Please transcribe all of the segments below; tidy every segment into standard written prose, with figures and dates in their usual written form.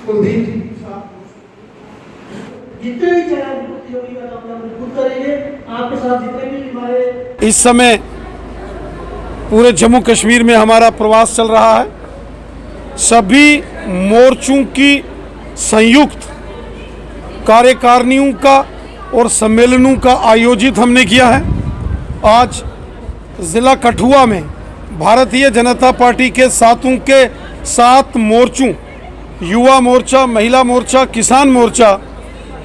कुलदीप जितने भी चैनल प्रतियोगी का अपना मजबूत करेंगे, आपके साथ जितने भी हमारे इस समय पूरे जम्मू कश्मीर में हमारा प्रवास चल रहा है। सभी मोर्चों की संयुक्त कार्यकारिणियों का और सम्मेलनों का आयोजित हमने किया है। आज ज़िला कठुआ में भारतीय जनता पार्टी के सात मोर्चों, युवा मोर्चा, महिला मोर्चा, किसान मोर्चा,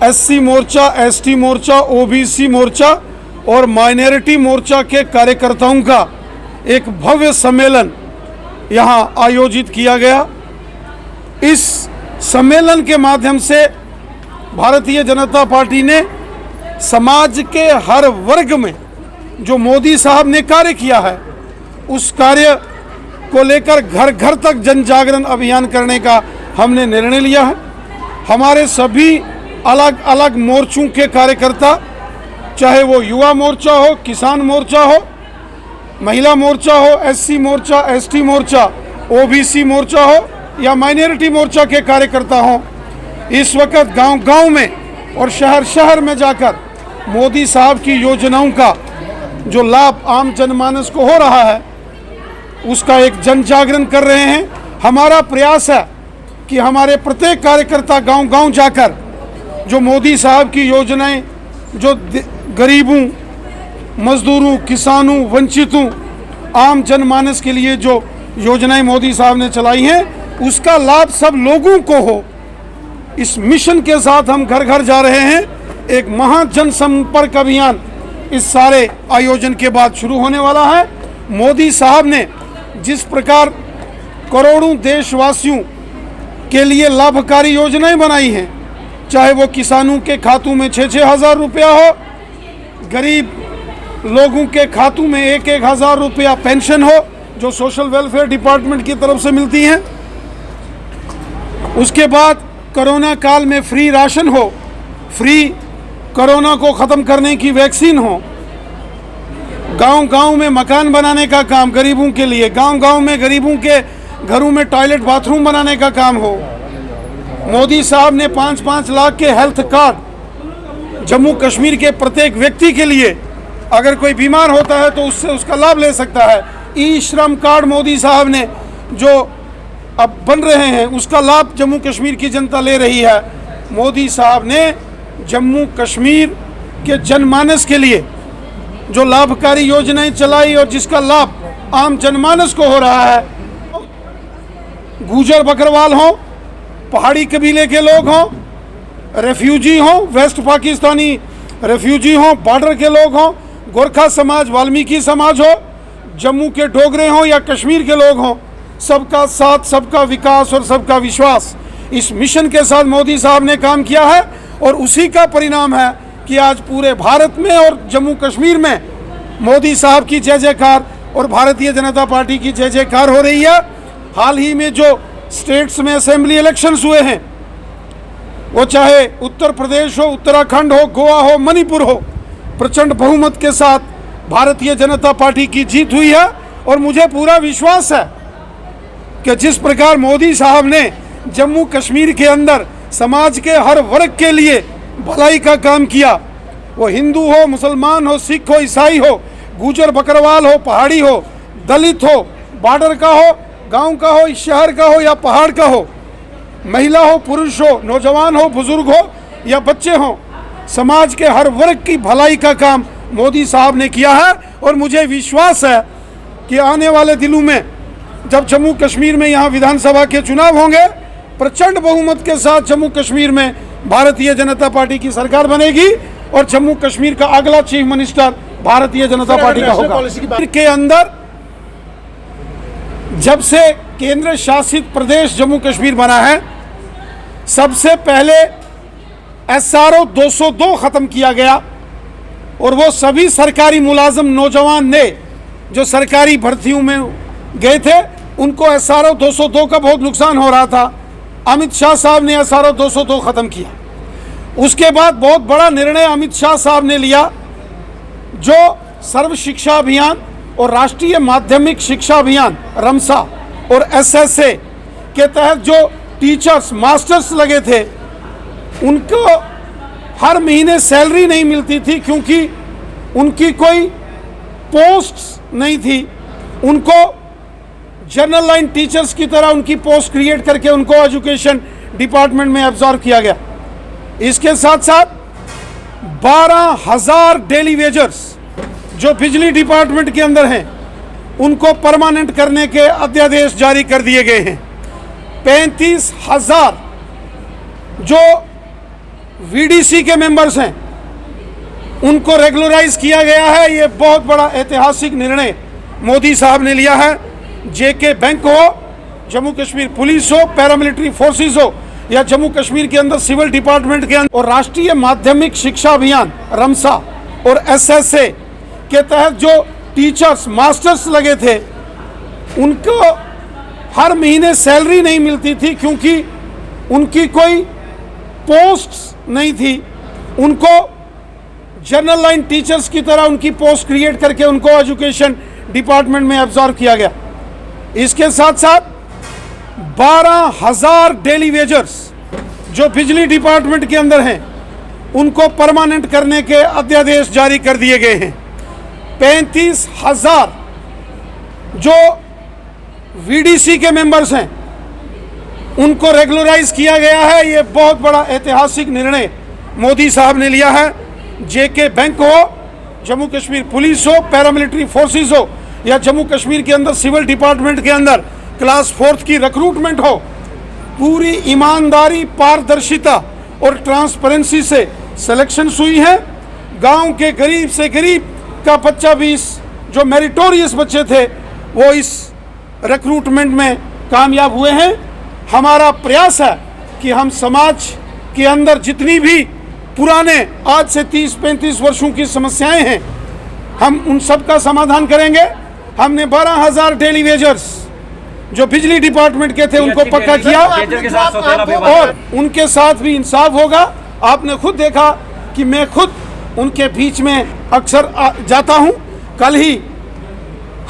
एससी मोर्चा, एसटी मोर्चा, ओबीसी मोर्चा और माइनॉरिटी मोर्चा के कार्यकर्ताओं का एक भव्य सम्मेलन यहाँ आयोजित किया गया। इस सम्मेलन के माध्यम से भारतीय जनता पार्टी ने समाज के हर वर्ग में जो मोदी साहब ने कार्य किया है, उस कार्य को लेकर घर घर तक जन जागरण अभियान करने का हमने निर्णय लिया है। हमारे सभी अलग अलग मोर्चों के कार्यकर्ता, चाहे वो युवा मोर्चा हो, किसान मोर्चा हो, महिला मोर्चा हो, एससी मोर्चा, एसटी मोर्चा, ओबीसी मोर्चा हो या माइनॉरिटी मोर्चा के कार्यकर्ता हो, इस वक्त गांव-गांव में और शहर शहर में जाकर मोदी साहब की योजनाओं का जो लाभ आम जनमानस को हो रहा है, उसका एक जन जागरण कर रहे हैं। हमारा प्रयास है कि हमारे प्रत्येक कार्यकर्ता गांव-गांव जाकर जो मोदी साहब की योजनाएं, जो गरीबों, मजदूरों, किसानों, वंचितों, आम जनमानस के लिए जो योजनाएं मोदी साहब ने चलाई हैं, उसका लाभ सब लोगों को हो, इस मिशन के साथ हम घर घर जा रहे हैं। एक महा जनसंपर्क अभियान इस सारे आयोजन के बाद शुरू होने वाला है। मोदी साहब ने जिस प्रकार करोड़ों देशवासियों के लिए लाभकारी योजनाएं बनाई हैं, चाहे वो किसानों के खातों में 6-6 हज़ार रुपया हो, गरीब लोगों के खातों में 1-1 हज़ार रुपया पेंशन हो जो सोशल वेलफेयर डिपार्टमेंट की तरफ से मिलती हैं, उसके बाद कोरोना काल में फ्री राशन हो, फ्री कोरोना को ख़त्म करने की वैक्सीन हो, गांव-गांव में मकान बनाने का काम गरीबों के लिए, गांव-गांव में गरीबों के घरों में टॉयलेट बाथरूम बनाने का काम हो। मोदी साहब ने 5-5 लाख के हेल्थ कार्ड जम्मू कश्मीर के प्रत्येक व्यक्ति के लिए, अगर कोई बीमार होता है तो उससे उसका लाभ ले सकता है। ई श्रम कार्ड मोदी साहब ने जो अब बन रहे हैं, उसका लाभ जम्मू कश्मीर की जनता ले रही है। मोदी साहब ने जम्मू कश्मीर के जनमानस के लिए जो लाभकारी योजनाएं चलाई और जिसका लाभ आम जनमानस को हो रहा है, गुजर बकरवाल हों, पहाड़ी कबीले के लोग हों, रेफ्यूजी हों, वेस्ट पाकिस्तानी रेफ्यूजी हों, बॉर्डर के लोग हों, गोरखा समाज, वाल्मीकि समाज हो, जम्मू के डोगरे हों या कश्मीर के लोग हों, सबका साथ, सबका विकास और सबका विश्वास, इस मिशन के साथ मोदी साहब ने काम किया है। और उसी का परिणाम है कि आज पूरे भारत में और जम्मू कश्मीर में मोदी साहब की जय जयकार और भारतीय जनता पार्टी की जय जयकार हो रही है। हाल ही में जो स्टेट्स में असेंबली इलेक्शंस हुए हैं, वो चाहे उत्तर प्रदेश हो, उत्तराखंड हो, गोवा हो, मणिपुर हो, प्रचंड बहुमत के साथ भारतीय जनता पार्टी की जीत हुई है। और मुझे पूरा विश्वास है कि जिस प्रकार मोदी साहब ने जम्मू कश्मीर के अंदर समाज के हर वर्ग के लिए भलाई का काम किया, वो हिंदू हो, मुसलमान हो, सिख हो, ईसाई हो, गुजर बकरवाल हो, पहाड़ी हो, दलित हो, बॉर्डर का हो, गांव का हो, शहर का हो या पहाड़ का हो, महिला हो, पुरुष हो, नौजवान हो, बुजुर्ग हो या बच्चे हो, समाज के हर वर्ग की भलाई का काम मोदी साहब ने किया है। और मुझे विश्वास है कि आने वाले दिनों में जब जम्मू कश्मीर में यहाँ विधानसभा के चुनाव होंगे, प्रचंड बहुमत के साथ जम्मू कश्मीर में भारतीय जनता पार्टी की सरकार बनेगी और जम्मू कश्मीर का अगला chief minister Bharatiya Janata party का होगा। के अंदर जब से केंद्र शासित प्रदेश जम्मू कश्मीर बना है, सबसे पहले SRO 202 ख़त्म किया गया और वो सभी सरकारी मुलाजिम नौजवान ने जो सरकारी भर्तियों में गए थे, उनको SRO 202 का बहुत नुकसान हो रहा था। अमित शाह साहब ने SRO 202 ख़त्म किया। उसके बाद बहुत बड़ा निर्णय अमित शाह साहब ने लिया, जो सर्व शिक्षा अभियान और राष्ट्रीय माध्यमिक शिक्षा अभियान रमसा और SSA के तहत जो टीचर्स मास्टर्स लगे थे उनको हर महीने सैलरी नहीं मिलती थी क्योंकि उनकी कोई पोस्ट्स नहीं थी। उनको जनरल लाइन टीचर्स की तरह उनकी पोस्ट क्रिएट करके उनको एजुकेशन डिपार्टमेंट में एब्जॉर्ब किया गया। इसके साथ साथ 12,000 डेली वेजर्स जो बिजली डिपार्टमेंट के अंदर हैं उनको परमानेंट करने के अध्यादेश जारी कर दिए गए हैं। 35,000 जो वीडीसी के मेंबर्स हैं उनको रेगुलराइज किया गया है। ये बहुत बड़ा ऐतिहासिक निर्णय मोदी साहब ने लिया है। जेके बैंक हो, जम्मू कश्मीर पुलिस हो, पैरामिलिट्री फोर्सेस हो या जम्मू कश्मीर के अंदर सिविल डिपार्टमेंट के अंदर, और राष्ट्रीय माध्यमिक शिक्षा अभियान रमसा और एसएसए के तहत जो टीचर्स मास्टर्स लगे थे उनको हर महीने सैलरी नहीं मिलती थी क्योंकि उनकी कोई पोस्ट्स नहीं थी। उनको जनरल लाइन टीचर्स की तरह उनकी पोस्ट क्रिएट करके उनको एजुकेशन डिपार्टमेंट में एब्जॉर्ब किया गया। इसके साथ साथ 12,000 डेली वेजर्स जो बिजली डिपार्टमेंट के अंदर हैं उनको परमानेंट करने के अध्यादेश जारी कर दिए गए हैं। 35,000 जो वीडीसी के मेंबर्स हैं उनको रेगुलराइज किया गया है। ये बहुत बड़ा ऐतिहासिक निर्णय मोदी साहब ने लिया है। जेके बैंक हो, जम्मू कश्मीर पुलिस हो, पैरामिलिट्री फोर्सेस हो या जम्मू कश्मीर के अंदर सिविल डिपार्टमेंट के अंदर क्लास 4th की रिक्रूटमेंट हो, पूरी ईमानदारी, पारदर्शिता और ट्रांसपेरेंसी से सिलेक्शन हुई है। गांव के गरीब से गरीब का बच्चा भी जो मेरिटोरियस बच्चे थे वो इस रिक्रूटमेंट में कामयाब हुए हैं। हमारा प्रयास है कि हम समाज के अंदर जितनी भी पुराने आज से 30-35 वर्षों की समस्याएं हैं हम उन सब का समाधान करेंगे। हमने 12,000 डेली वेजर्स जो बिजली डिपार्टमेंट के थे उनको पक्का किया और उनके साथ भी इंसाफ होगा। आपने खुद देखा कि मैं खुद उनके बीच में अक्सर जाता हूं। कल ही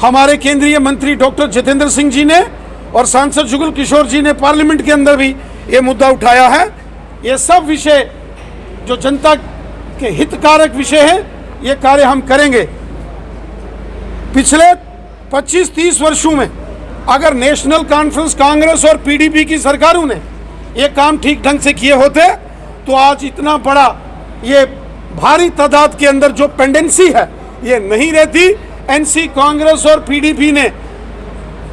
हमारे केंद्रीय मंत्री डॉक्टर जितेंद्र सिंह जी ने और सांसद जुगल किशोर जी ने पार्लियामेंट के अंदर भी ये मुद्दा उठाया है। ये सब विषय जो जनता के हितकारक विषय है ये कार्य हम करेंगे। पिछले 25-30 वर्षों में अगर नेशनल कॉन्फ्रेंस कांग्रेस और पीडीपी की सरकारों ने ये काम ठीक ढंग से किए होते तो आज इतना बड़ा ये भारी तादाद के अंदर जो पेंडेंसी है ये नहीं रहती। एनसी, कांग्रेस और पीडीपी ने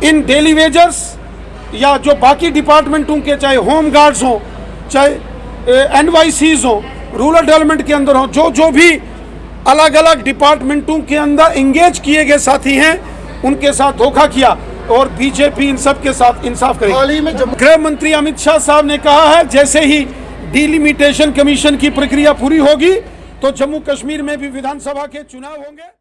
इन डेली वेजर्स या जो बाकी डिपार्टमेंटों के चाहे होम गार्ड्स हों, चाहे एनवाईसीज हों, रूरल डेवलपमेंट के अंदर हों, जो भी अलग अलग डिपार्टमेंटों के अंदर एंगेज किए गए साथी हैं उनके साथ धोखा किया और बीजेपी इन सब के साथ इंसाफ करेगी। गृह मंत्री अमित शाह साहब ने कहा है जैसे ही डिलिमिटेशन कमीशन की प्रक्रिया पूरी होगी तो जम्मू कश्मीर में भी विधानसभा के चुनाव होंगे।